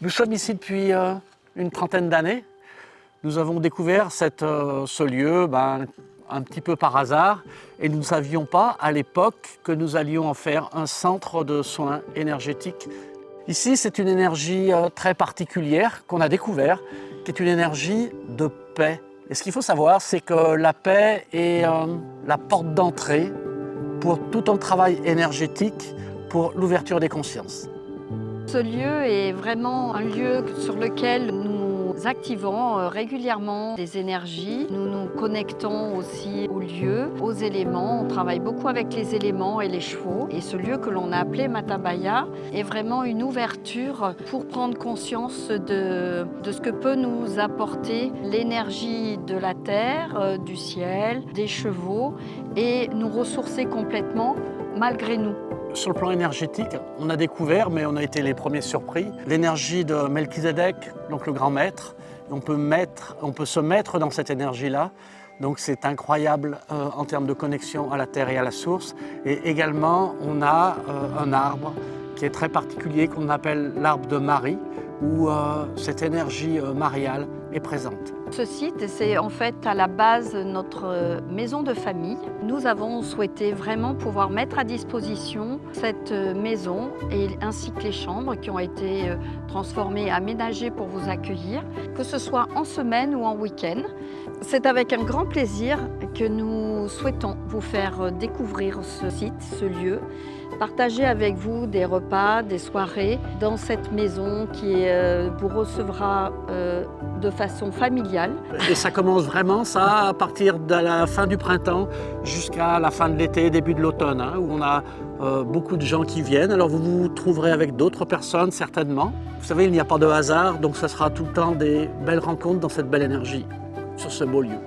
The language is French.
Nous sommes ici depuis une trentaine d'années. Nous avons découvert ce lieu un petit peu par hasard et nous ne savions pas à l'époque que nous allions en faire un centre de soins énergétiques. Ici, c'est une énergie très particulière qu'on a découvert, qui est une énergie de paix. Et ce qu'il faut savoir, c'est que la paix est la porte d'entrée pour tout un travail énergétique pour l'ouverture des consciences. Ce lieu est vraiment un lieu sur lequel nous activons régulièrement des énergies. Nous nous connectons aussi au lieu, aux éléments. On travaille beaucoup avec les éléments et les chevaux. Et ce lieu que l'on a appelé Matabaya est vraiment une ouverture pour prendre conscience de ce que peut nous apporter l'énergie de la terre, du ciel, des chevaux et nous ressourcer complètement malgré nous. Sur le plan énergétique, on a découvert, mais on a été les premiers surpris, l'énergie de Melchizedek, donc le grand maître. On peut se mettre dans cette énergie-là. Donc c'est incroyable en termes de connexion à la terre et à la source. Et également, on a un arbre qui est très particulier, qu'on appelle l'arbre de Marie, où cette énergie mariale est présente. Ce site, c'est en fait à la base notre maison de famille. Nous avons souhaité vraiment pouvoir mettre à disposition cette maison ainsi que les chambres qui ont été transformées, aménagées pour vous accueillir, que ce soit en semaine ou en week-end. C'est avec un grand plaisir que nous souhaitons vous faire découvrir ce site, ce lieu, partager avec vous des repas, des soirées dans cette maison qui vous recevra de façon familiale. Et ça commence vraiment, ça, à partir de la fin du printemps jusqu'à la fin de l'été, début de l'automne, où on a beaucoup de gens qui viennent. Alors vous vous trouverez avec d'autres personnes, certainement. Vous savez, il n'y a pas de hasard, donc ça sera tout le temps des belles rencontres dans cette belle énergie, sur ce beau lieu.